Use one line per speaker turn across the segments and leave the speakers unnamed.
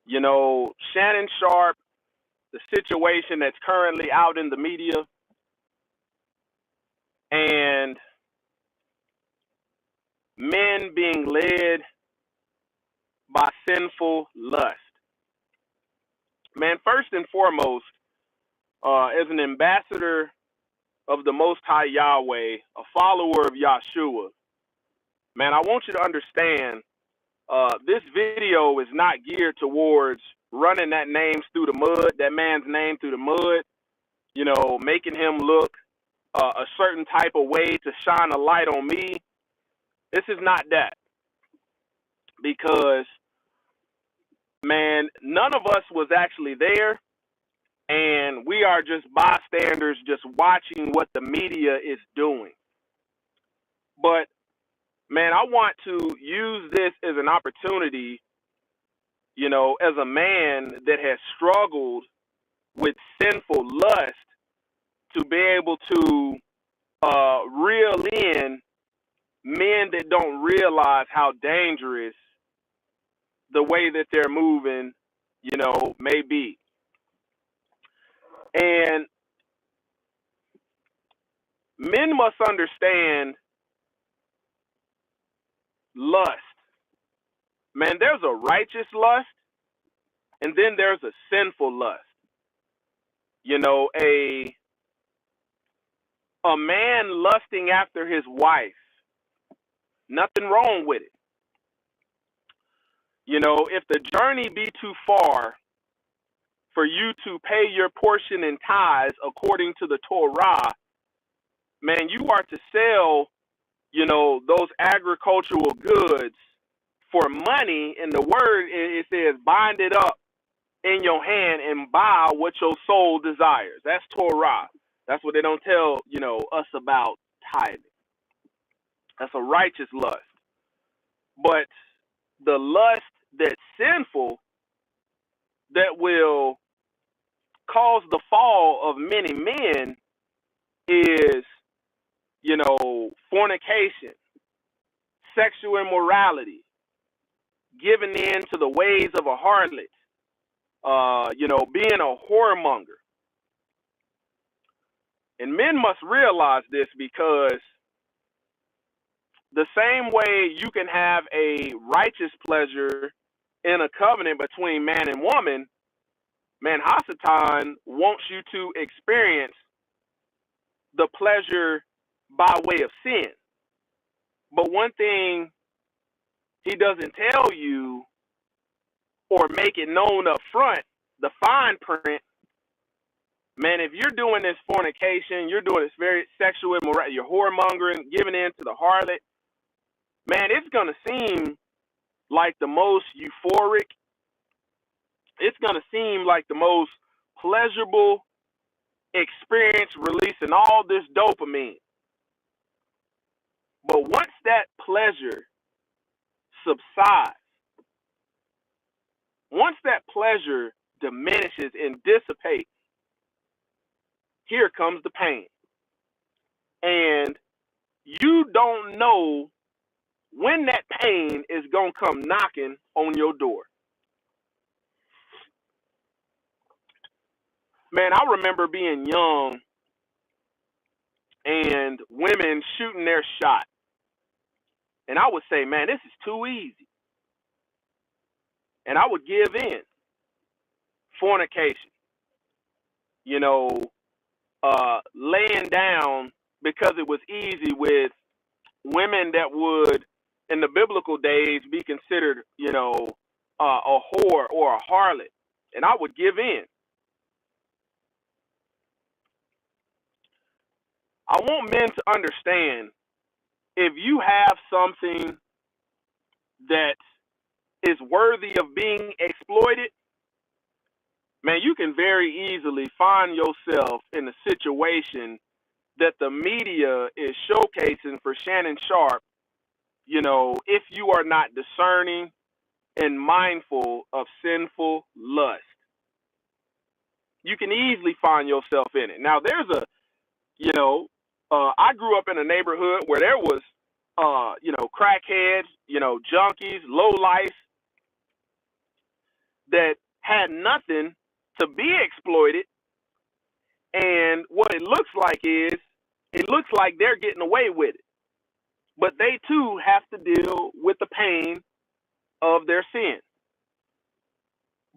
You know, Shannon Sharpe, the situation that's currently out in the media, and men being led by sinful lust. Man, first and foremost, as an ambassador of the Most High Yahweh, a follower of Yahshua, man, I want you to understand this video is not geared towards running that man's name through the mud, you know, making him look a certain type of way to shine a light on me. This is not that. Because, man, none of us was actually there, and we are just bystanders just watching what the media is doing. But, man, I want to use this as an opportunity, you know, as a man that has struggled with sinful lust, to be able to reel in men that don't realize how dangerous the way that they're moving, you know, may be. And men must understand lust. Man, there's a righteous lust, and then there's a sinful lust. You know, a man lusting after his wife, nothing wrong with it. You know, if the journey be too far for you to pay your portion in tithes according to the Torah, man, you are to sell, you know, those agricultural goods for money. In the word, it says, bind it up in your hand and buy what your soul desires. That's Torah. That's what they don't tell, you know, us about tithing. That's a righteous lust. But the lust that's sinful, that will cause the fall of many men, is, you know, fornication, sexual immorality, giving in to the ways of a harlot, you know, being a whoremonger. And men must realize this, because the same way you can have a righteous pleasure in a covenant between man and woman, man, Hasatan wants you to experience the pleasure by way of sin. But one thing he doesn't tell you or make it known up front, the fine print, man, if you're doing this fornication, you're doing this very sexual immorality, you're whoremongering, giving in to the harlot, man, it's going to seem like the most euphoric. It's going to seem like the most pleasurable experience, releasing all this dopamine. But once that pleasure subsides, once that pleasure diminishes and dissipates, here comes the pain. And you don't know when that pain is going to come knocking on your door. Man, I remember being young and women shooting their shot. And I would say, man, this is too easy. And I would give in. Fornication. You know, laying down because it was easy with women that would, in the biblical days, be considered, you know, a whore or a harlot. And I would give in. I want men to understand, if you have something that is worthy of being exploited, man, you can very easily find yourself in a situation that the media is showcasing for Shannon Sharpe, you know, if you are not discerning and mindful of sinful lust. You can easily find yourself in it. Now, there's a, you know, I grew up in a neighborhood where there was, you know, crackheads, you know, junkies, lowlifes that had nothing to be exploited. And what it looks like is, it looks like they're getting away with it. But they too have to deal with the pain of their sin.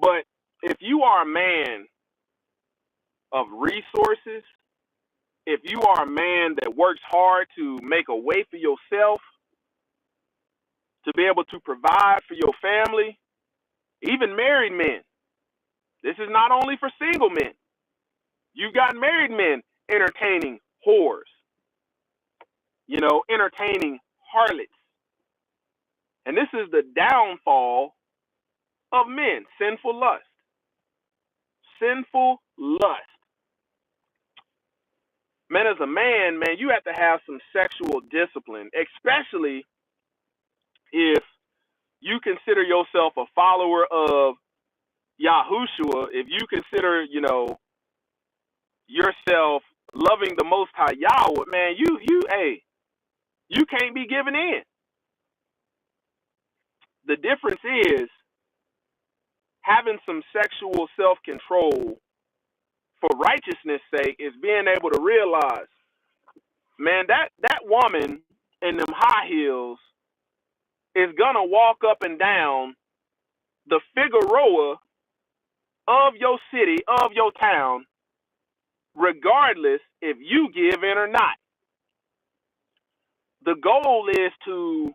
But if you are a man of resources, if you are a man that works hard to make a way for yourself, to be able to provide for your family, even married men, this is not only for single men. You got married men entertaining whores, entertaining harlots. And this is the downfall of men, sinful lust. Sinful lust. Man, as a man, you have to have some sexual discipline, especially if you consider yourself a follower of Yahushua, if you consider, yourself loving the Most High Yahweh, man, you can't be giving in. The difference is having some sexual self-control for righteousness' sake is being able to realize, man, that woman in them high heels is gonna walk up and down the Figueroa of your city, of your town, regardless if you give in or not. The goal is to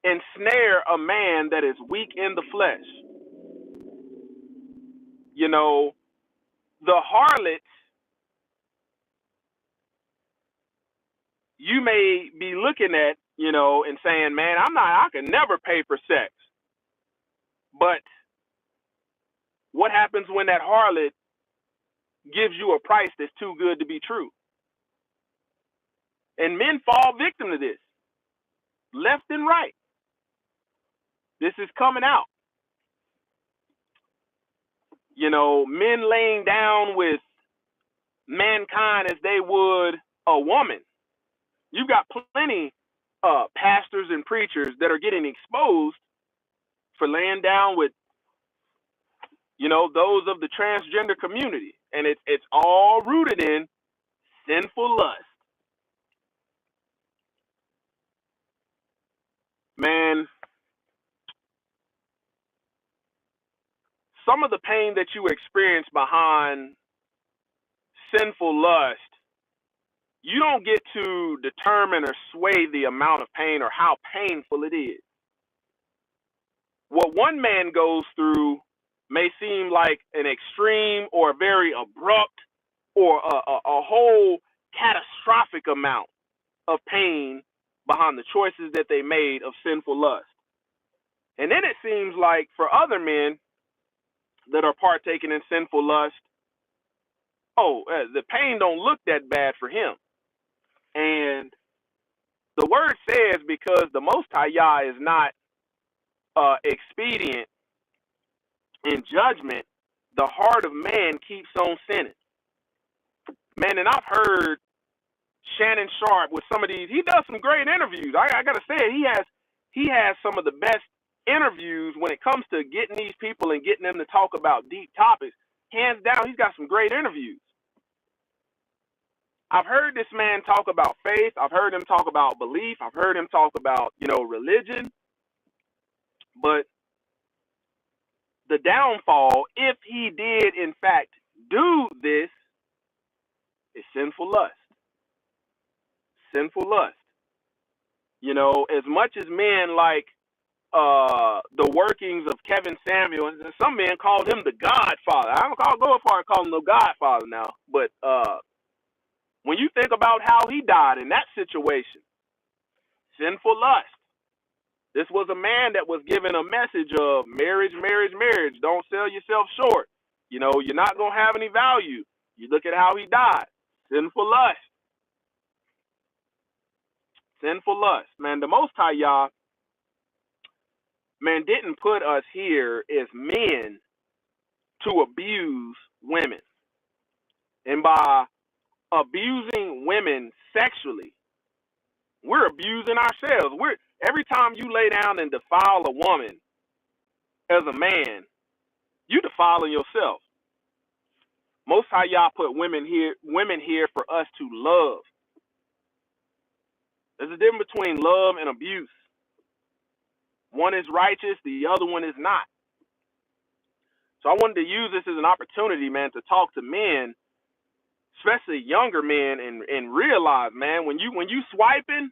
ensnare a man that is weak in the flesh. The harlots, you may be looking at, and saying, man, I can never pay for sex. But what happens when that harlot gives you a price that's too good to be true? And men fall victim to this, left and right. This is coming out. Men laying down with mankind as they would a woman. You've got plenty pastors and preachers that are getting exposed for laying down with, those of the transgender community. And it's all rooted in sinful lust. Man, some of the pain that you experience behind sinful lust, you don't get to determine or sway the amount of pain or how painful it is. What one man goes through may seem like an extreme or very abrupt or a whole catastrophic amount of pain behind the choices that they made of sinful lust. And then it seems like for other men that are partaking in sinful lust, the pain don't look that bad for him. And the word says, because the Most High Yah is not expedient in judgment, the heart of man keeps on sinning. Man, and I've heard Shannon Sharpe with some of these. He does some great interviews. I gotta say, he has some of the best interviews when it comes to getting these people and getting them to talk about deep topics. Hands down, he's got some great interviews. I've heard this man talk about faith. I've heard him talk about belief. I've heard him talk about, religion. But the downfall, if he did in fact do this, is sinful lust. Sinful lust. As much as men like the workings of Kevin Samuel, and some men called him the Godfather. I don't go as far as calling him the Godfather now, but when you think about how he died in that situation, sinful lust. This was a man that was given a message of marriage, marriage, marriage. Don't sell yourself short. You're not going to have any value. You look at how he died. Sinful lust. Sinful lust. Man, the Most High Yah, man, didn't put us here as men to abuse women. And by abusing women sexually, we're abusing ourselves. Every time you lay down and defile a woman as a man, You defiling yourself. Most High Yah put women here for us to love. There's a difference between love and abuse. One is righteous, the other one is not. So I wanted to use this as an opportunity, man, to talk to men, especially younger men, and realize, man, when you swiping,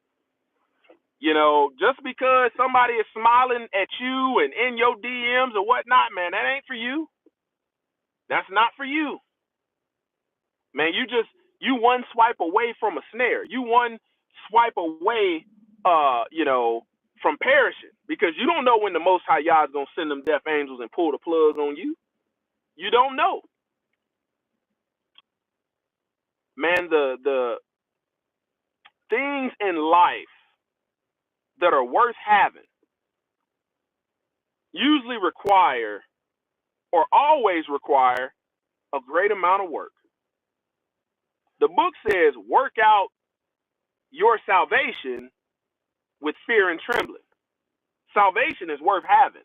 you know, just because somebody is smiling at you and in your DMs or whatnot, man, that ain't for you. That's not for you. Man, you one swipe away from a snare. You one swipe away, from perishing, because you don't know when the Most High Yah is gonna send them death angels and pull the plug on you. You don't know, man. The things in life that are worth having usually require, or always require, a great amount of work. The book says, work out your salvation with fear and trembling. Salvation is worth having,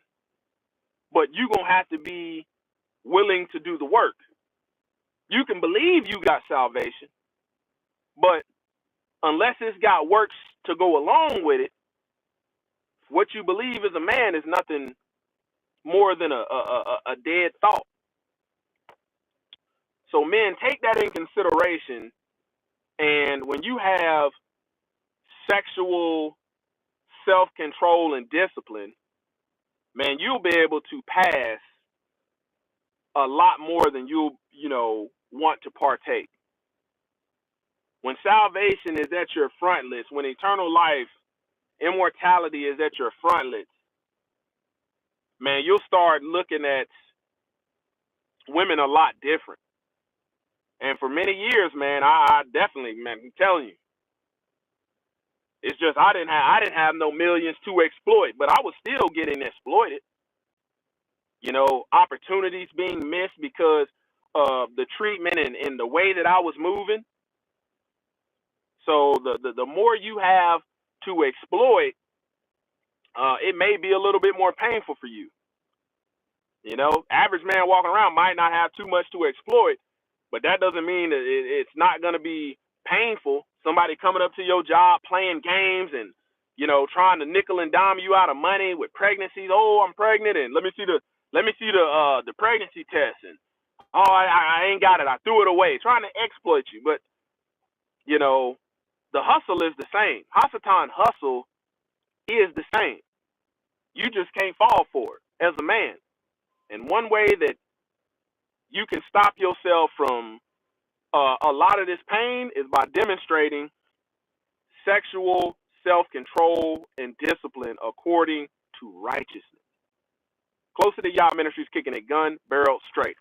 but you're going to have to be willing to do the work. You can believe you got salvation, but unless it's got works to go along with it, what you believe as a man is nothing more than a dead thought. So men, take that in consideration. And when you have sexual self-control and discipline, man, you'll be able to pass a lot more than you'll, want to partake. When salvation is at your frontlets, when eternal life, immortality is at your frontlets, man, you'll start looking at women a lot different. And for many years, man, I definitely, man, I'm telling you, it's just I didn't have no millions to exploit, but I was still getting exploited. Opportunities being missed because of the treatment and the way that I was moving. So the more you have to exploit, it may be a little bit more painful for you. Average man walking around might not have too much to exploit, but that doesn't mean that it's not going to be painful. Somebody coming up to your job playing games and trying to nickel and dime you out of money with pregnancies. Oh, I'm pregnant, and let me see the pregnancy test, and I ain't got it. I threw it away, trying to exploit you. But the hustle is the same. Hasatan hustle is the same. You just can't fall for it as a man. And one way that you can stop yourself from a lot of this pain is by demonstrating sexual self-control and discipline according to righteousness. Closer to Yah Ministries, kicking it gun barrel straight.